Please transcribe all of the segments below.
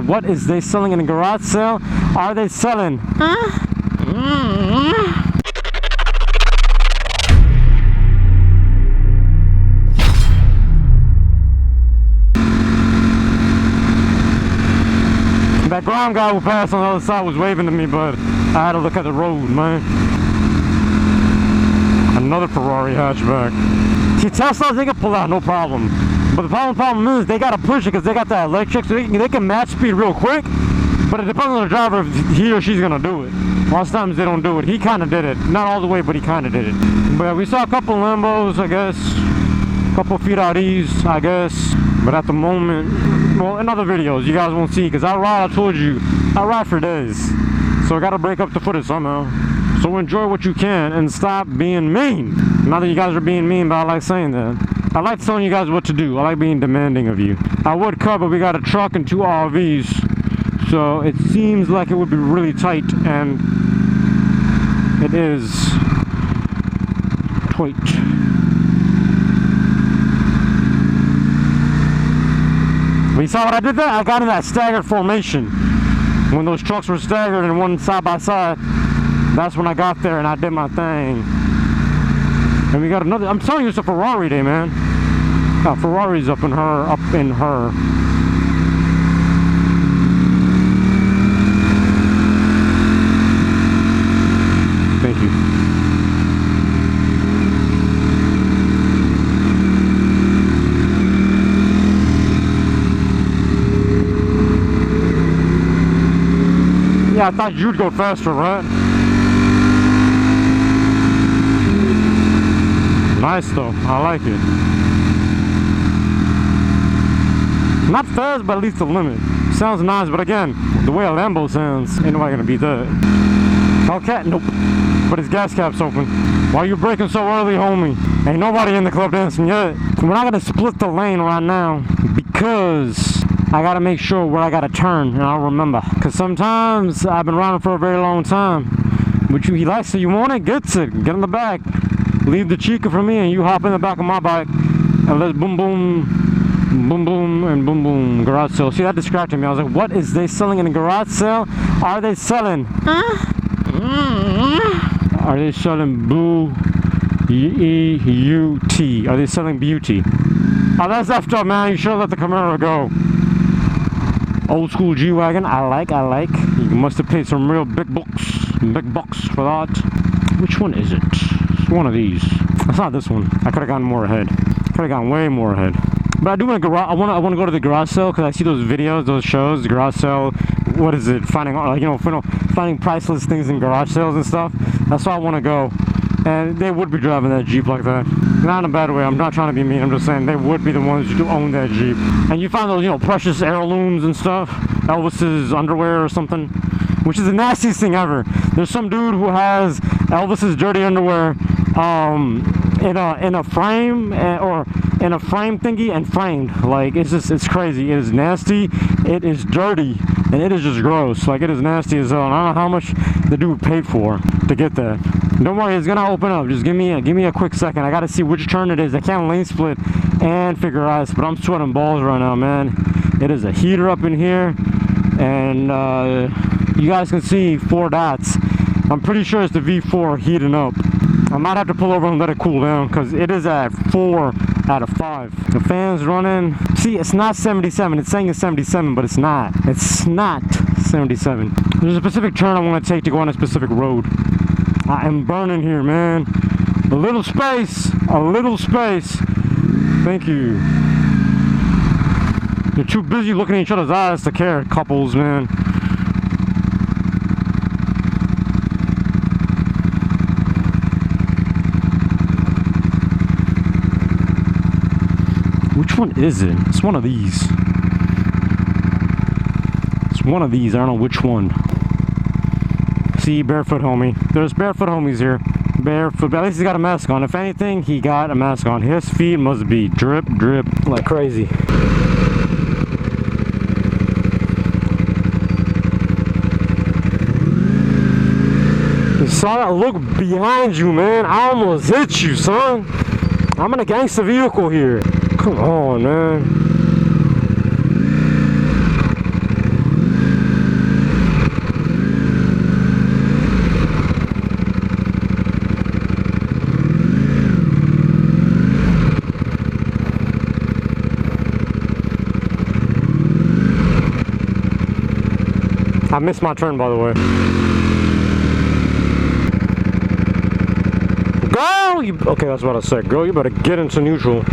what is they selling in a garage sale? Are they selling? That ground guy who passed on the other side was waving to me, but I had to look at the road, man. Another Ferrari hatchback. See, Teslas, they can pull out no problem. But the problem is they gotta push it because they got that electric, so they can match speed real quick. But it depends on the driver if he or she's gonna do it. Most times they don't do it. He kind of did it. Not all the way, but he kind of did it. But we saw a couple Lambos, I guess. A couple feet out east, I guess. But at the moment, well, in other videos, you guys won't see because I told you, I ride for days. So I gotta break up the footage somehow. So enjoy what you can and stop being mean. Not that you guys are being mean, but I like saying that. I like telling you guys what to do. I like being demanding of you. I would cut, but we got a truck and 2 RVs. So it seems like it would be really tight, and it is tight. But you saw what I did there? I got in that staggered formation. When those trucks were staggered and one side by side, that's when I got there and I did my thing. And we got another, I'm telling you, it's a Ferrari day, man. Ferrari's up in her. Thank you. Yeah, I thought you'd go faster, right? Nice though, I like it. Not fast, but at least the limit. Sounds nice, but again, the way a Lambo sounds, ain't nobody gonna beat that. Hellcat, nope. But his gas cap's open. Why are you braking so early, homie? Ain't nobody in the club dancing yet. We're not gonna split the lane right now because I gotta make sure where I gotta turn, and I'll remember. Cause sometimes I've been riding for a very long time. But he likes it, you want it, gets it. Get in the back. Leave the Chica for me and you hop in the back of my bike and let's boom boom, boom boom, and boom boom. Garage sale. See, that distracted me. I was like, what is they selling in a garage sale? Are they selling? Are they selling B-E-U-T? Are they selling beauty? Oh, that's effed up, man. You should let the Camaro go. Old school G-Wagon. I like. You must have paid some real big bucks for that. Which one is it? It's one of these. It's not this one. I could have gotten more ahead. Could have gone way more ahead. But I do want to go. I want to go to the garage sale because I see those videos, those shows, the garage sale. What is it? Finding, finding priceless things in garage sales and stuff. That's why I want to go. And they would be driving that Jeep like that. Not in a bad way. I'm not trying to be mean. I'm just saying they would be the ones who own that Jeep. And you find those, precious heirlooms and stuff. Elvis's underwear or something. Which is the nastiest thing ever. There's some dude who has Elvis's dirty underwear in a frame or in a frame thingy and framed. Like, it's crazy. It is nasty. It is dirty. And it is just gross. Like, it is nasty as hell. And I don't know how much the dude paid for to get that. Don't worry, it's gonna open up. Just give me a quick second. I gotta see which turn it is. I can't lane split and figure ice, but I'm sweating balls right now, man. It is a heater up in here, and you guys can see 4 dots. I'm pretty sure it's the V4 heating up. I might have to pull over and let it cool down because it is at 4 out of 5. The fan's running. See, it's not 77. It's saying it's 77, but it's not. It's not 77. There's a specific turn I want to take to go on a specific road. I am burning here, man. A little space. A little space. Thank you. You're too busy looking at each other's eyes to care, couples, man. Which one is it? It's one of these. It's one of these. I don't know which one. See, barefoot homie. There's barefoot homies here. Barefoot. But at least he's got a mask on. If anything, he got a mask on. His feet must be drip, drip like crazy. You saw that look behind you, man. I almost hit you, son. I'm in a gangster vehicle here. Come on, man. I missed my turn, by the way. Girl, okay, that's what I said. Girl, you better get into neutral.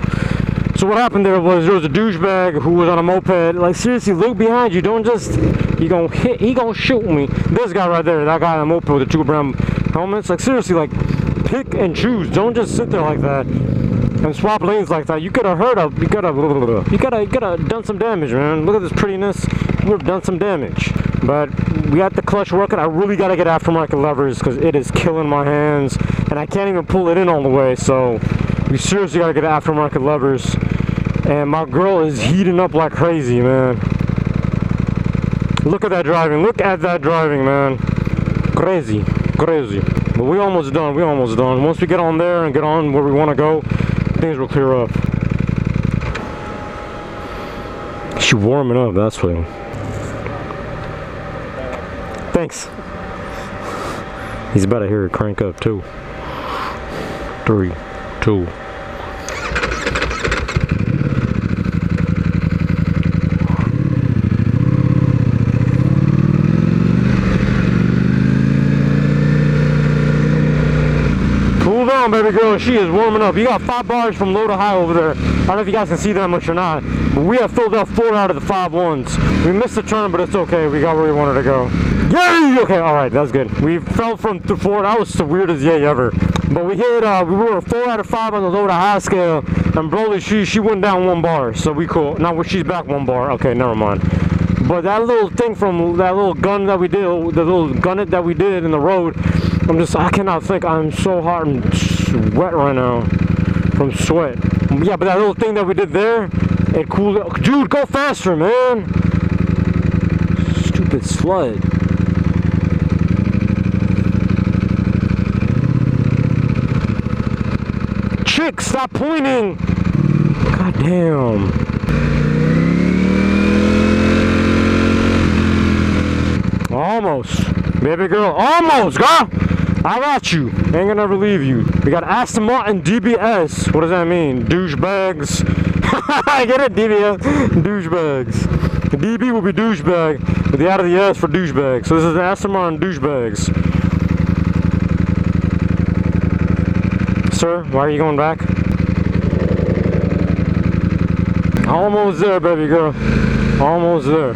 So what happened there was a douchebag who was on a moped. Like, seriously, look behind you. Don't just, he gonna shoot me. This guy right there, that guy on a moped with the 2 brown helmets. Like, seriously, like, pick and choose. Don't just sit there like that and swap lanes like that. You could have you could have done some damage, man. Look at this prettiness. You would have done some damage. But we got the clutch working. I really got to get aftermarket levers because it is killing my hands. And I can't even pull it in all the way. So we seriously got to get aftermarket levers. And my girl is heating up like crazy, man. Look at that driving. Look at that driving, man. Crazy. Crazy. But we almost done. We almost done. Once we get on there and get on where we want to go, things will clear up. She's warming up, that's what. Thanks. He's about to hear it crank up too. 3, 2. Cool down, baby girl. She is warming up. You got 5 bars from low to high over there. I don't know if you guys can see that much or not, but we have filled up 4 out of the 5 ones. We missed the turn, but it's okay. We got where we wanted to go. Yay! Okay, all right, that's good. We fell from 4. That was the weirdest yay ever. But we hit. We were 4 out of 5 on the low to high scale, and Broly, she went down 1 bar, so we cool. Now she's back 1 bar. Okay, never mind. But that little thing from that little gun that we did, the little gunnet that we did in the road, I cannot think. I'm so hot and wet right now from sweat. Yeah, but that little thing that we did there, it cooled. Dude, go faster, man. Stupid slut. Chick, stop pointing. God damn. Almost. Baby girl, almost, girl. I got you. Ain't gonna never leave you. We got Aston Martin DBS. What does that mean? Douchebags. I get it, DBS. Douchebags. The DB will be douchebag, with the out of the S for douchebag. So this is the Aston Martin douchebags. Sir, why are you going back? Almost there, baby girl. Almost there.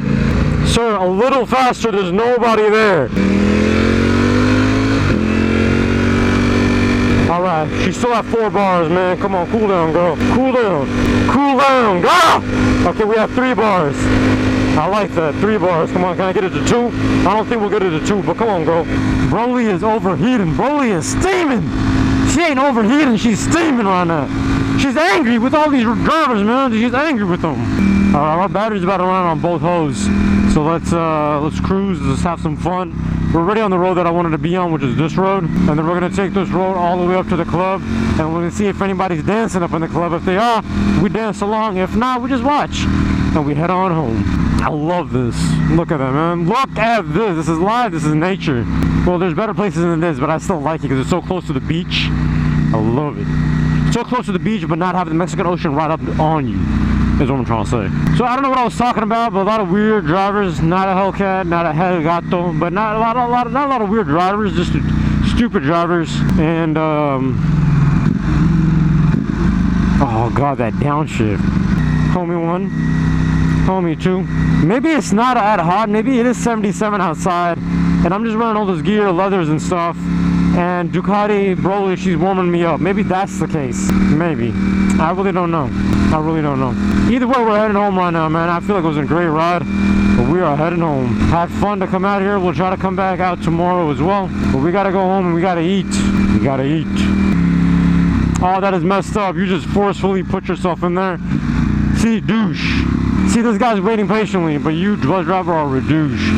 Sir, a little faster. There's nobody there. Alright, she's still at 4 bars, man. Come on, cool down, girl. Cool down. Cool down, girl! Okay, we have 3 bars. I like that. 3 bars. Come on, can I get it to 2? I don't think we'll get it to 2, but come on, girl. Broly is overheating. Broly is steaming. She ain't overheating, she's steaming right now. She's angry with all these drivers, man. She's angry with them. Alright, our battery's about to run on both hoses. So let's cruise, let's have some fun. We're already on the road that I wanted to be on, which is this road. And then we're gonna take this road all the way up to the club. And we're gonna see if anybody's dancing up in the club. If they are, we dance along. If not, we just watch. And we head on home. I love this. Look at that, man. Look at this. This is live, this is nature. Well, there's better places than this, but I still like it because it's so close to the beach. I love it. So close to the beach, but not having the Mexican Ocean right up on you, is what I'm trying to say. So I don't know what I was talking about, but a lot of weird drivers. Not a Hellcat, not a Hellgato, but not a lot of weird drivers, just stupid drivers. And oh god, that downshift. Homie 1, homie 2. Maybe it's not at hot. Maybe it is 77 outside, and I'm just running all this gear, leathers and stuff. And Ducati, Broly, she's warming me up. Maybe that's the case. Maybe. I really don't know. I really don't know. Either way, we're heading home right now, man. I feel like it was a great ride, but we are heading home. Had fun to come out here. We'll try to come back out tomorrow as well. But we gotta go home and we gotta eat. We gotta eat. Oh, that is messed up. You just forcefully put yourself in there. See, douche. See, this guy's waiting patiently, but you, bus driver, are a douche.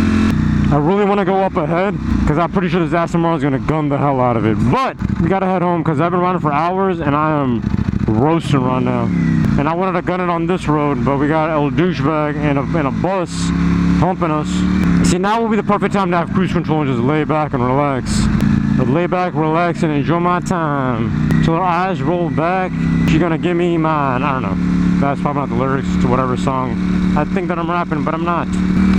I really want to go up ahead because I'm pretty sure this Aston Martin is going to gun the hell out of it. But we got to head home because I've been running for hours and I am roasting right now. And I wanted to gun it on this road, but we got a douchebag and a bus humping us. See, now will be the perfect time to have cruise control and just lay back and relax. But lay back, relax, and enjoy my time. Till her eyes roll back, she's going to give me mine. I don't know. That's probably not the lyrics to whatever song I think that I'm rapping, but I'm not.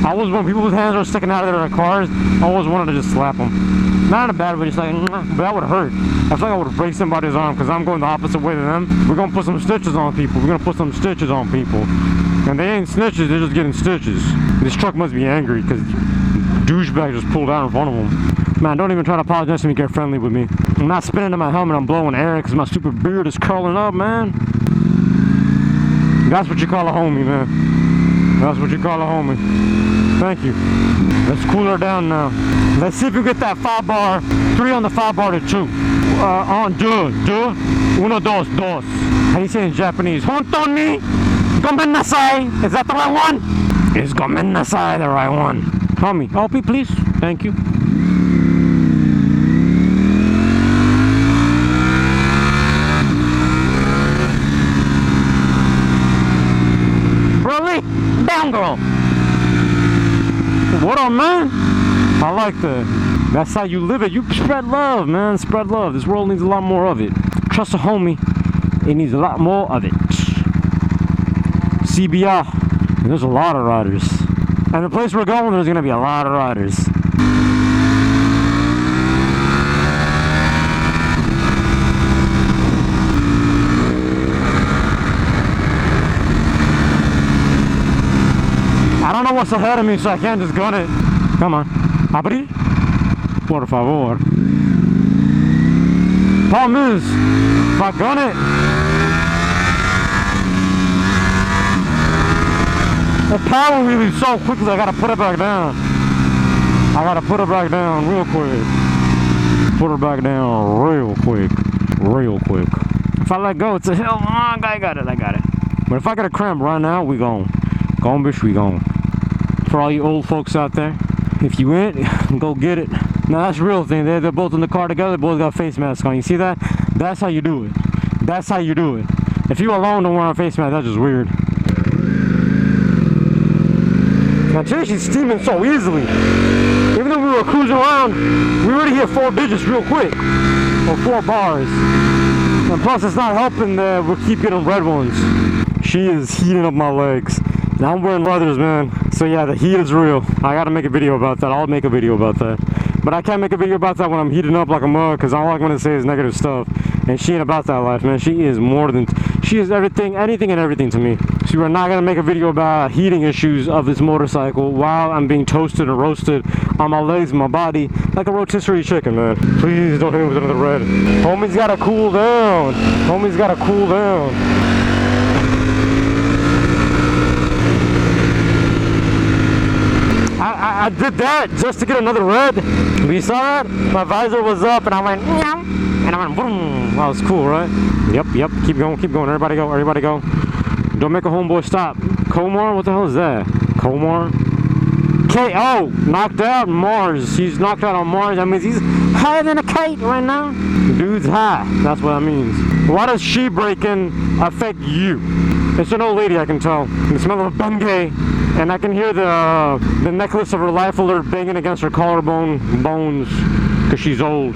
I always, when people's hands are sticking out of their cars, I always wanted to just slap them. Not in a bad way, just like, but that would hurt. I feel like I would break somebody's arm because I'm going the opposite way to them. We're gonna put some stitches on people. We're gonna put some stitches on people. And they ain't snitches, they're just getting stitches. This truck must be angry because douchebag just pulled out in front of him. Man, don't even try to apologize to me, get friendly with me. I'm not spinning in my helmet, I'm blowing air because my stupid beard is curling up, man. That's what you call a homie, man. That's what you call a homie. Thank you. Let's cool her down now. Let's see if we get that 5 bar, 3 on the 5 bar to 2. On deux, uno, dos. How do you say in Japanese? Hontoni gomennasai. Is that the right one? Is gomennasai the right one? Homie, OP, please. Thank you. Really? Down, girl. What up, man? I like that. That's how you live it. You spread love, man. Spread love. This world needs a lot more of it. Trust a homie. It needs a lot more of it. CBR. There's a lot of riders. And the place we're going, there's going to be a lot of riders. I don't know what's ahead of me, so I can't just gun it. Come on. Abrir. Por favor. Problem is, if I gun it, the power really so quickly, I gotta put it back down. I gotta put it back down real quick. Put it back down real quick. Real quick. If I let go, it's a hill. Oh, I got it. But if I get a cramp right now, we gone. Gone, bitch, we gone. For all you old folks out there, if you ain't, go get it. Now that's the real thing. They're both in the car together. Both got face masks on. You see that? That's how you do it. That's how you do it. If you alone don't wear a face mask, that's just weird. Now today she's steaming so easily. Even though we were cruising around, we already hit 4 digits real quick. Or 4 bars. And plus it's not helping that we keep getting red ones. She is heating up my legs. Now I'm wearing leathers, man. So yeah, the heat is real. I gotta make a video about that. I'll make a video about that. But I can't make a video about that when I'm heating up like a mug, because all I'm gonna say is negative stuff. And she ain't about that life, man. She is more than, she is everything, anything and everything to me. So we're not gonna make a video about heating issues of this motorcycle while I'm being toasted and roasted on my legs and my body like a rotisserie chicken, man. Please don't hit me with another red. Homie's gotta cool down. Homie's gotta cool down. I did that just to get another red. You saw that? My visor was up and I went, and I went, boom. That was cool, right? Yep. Keep going. Everybody go. Don't make a homeboy stop. Komar? What the hell is that? Komar? K.O. Knocked out Mars. He's knocked out on Mars. That means he's higher than a kite right now. Dude's high. That's what that means. Why does she breaking affect you? It's an old lady, I can tell. The smell of Bengay. And I can hear the necklace of her life alert banging against her collarbone bones because she's old.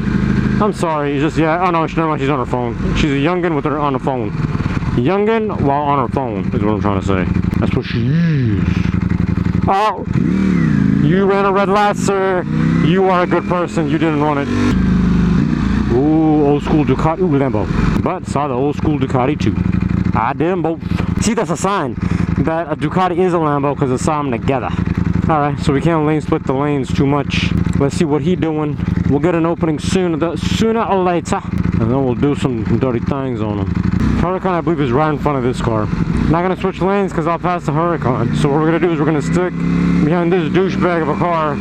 I'm sorry, it's just, yeah, oh no, never mind, she's on her phone. She's a youngin' with her on the phone. Youngin' while on her phone is what I'm trying to say. That's what she is. Oh, you ran a red light, sir. You are a good person. You didn't run it. Ooh, old school Ducati. Ooh, Lambo. But saw the old school Ducati too. I did them both. See, that's a sign that a Ducati is a Lambo because I saw them together. Alright, so we can't lane split the lanes too much. Let's see what he doing. We'll get an opening sooner or later. And then we'll do some dirty things on him. Huracan, I believe, is right in front of this car. Not gonna switch lanes because I'll pass the Huracan. So what we're gonna do is we're gonna stick behind this douchebag of a car.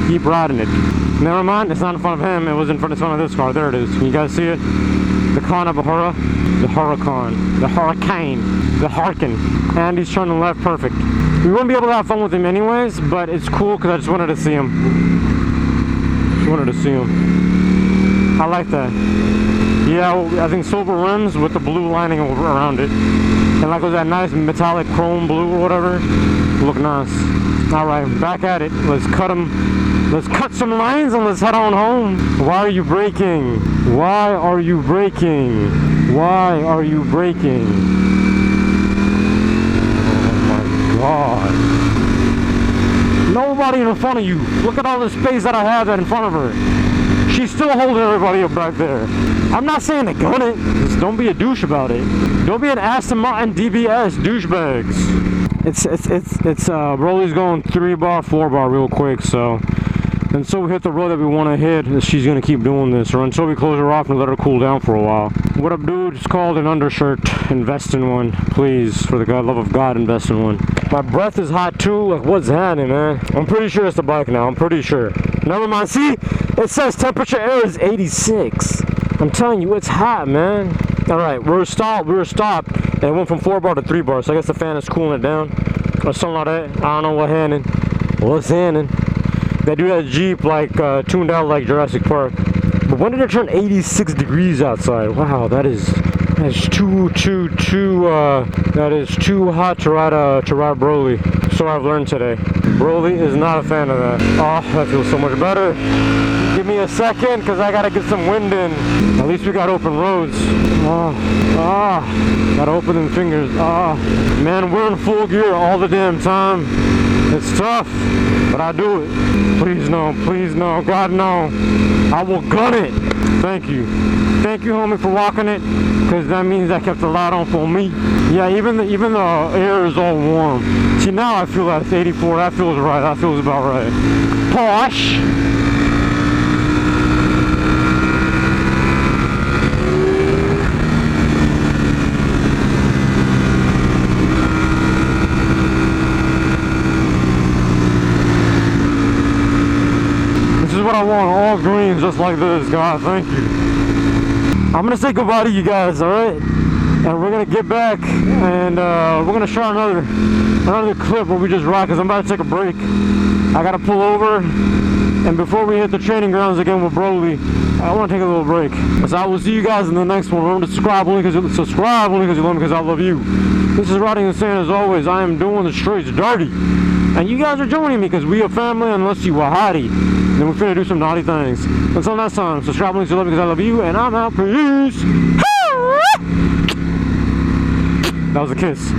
Keep riding it. Never mind, it's not in front of him. It was in front of this car. There it is. Can you guys see it? The con of a Huracan. The Huracan. The Hurricane. The Harkin. And he's turning left perfect. We wouldn't be able to have fun with him anyways, but it's cool because I just wanted to see him. I like that. Yeah, I think silver rims with the blue lining around it. And like with that nice metallic chrome blue or whatever. Look nice. Alright, back at it. Let's cut them. Let's cut some lines and let's head on home. Why are you braking? Why are you braking? Why are you braking? Oh my God. Nobody in front of you. Look at all the space that I have in front of her. She's still holding everybody up back there. I'm not saying to gun it. Just don't be a douche about it. Don't be an Aston Martin DBS douchebags. It's Broly's going 3-bar, 4-bar real quick, so until we hit the road that we want to hit, she's gonna keep doing this, or until we close her off and let her cool down for a while. What up, dude? It's called an undershirt. Invest in one, please. For the love of God, invest in one. My breath is hot too. Like, what's happening, man? I'm pretty sure it's the bike now. I'm pretty sure. Never mind. See, it says temperature air is 86. I'm telling you, it's hot, man. All right, we were stopped, and it went from 4-bar to 3-bar. So I guess the fan is cooling it down, or something like that. I don't know what happening. What's happening? They do that Jeep like tuned out like Jurassic Park. But when did it turn 86 degrees outside? Wow, that is too hot to ride Broly. So I've learned today. Broly is not a fan of that. Oh, that feels so much better. Give me a second, because I gotta get some wind in. At least we got open roads. Gotta open them fingers. Man, we're in full gear all the damn time. It's tough, but I do it. Please no, God no. I will gun it. Thank you, homie, for walking it, because that means I kept the light on for me. Yeah, even the air is all warm. See, now I feel that it's 84. That feels right. That feels about right. Posh. What I want, all greens just like this. God, thank you. I'm gonna say goodbye to you guys, alright? And we're gonna get back, and we're gonna show another clip where we just rock, because I'm about to take a break. I gotta pull over, and before we hit the training grounds again with Broly, I want to take a little break. So I will see you guys in the next one. Remember to subscribe only because you love me, because I love you. This is Riding Insane. As always, I am doing the streets dirty, and you guys are joining me because we are family, unless you are hottie. Then we're finna do some naughty things. Until next time, subscribe only because you love me, because I love you, and I'm out. Peace. That was a kiss.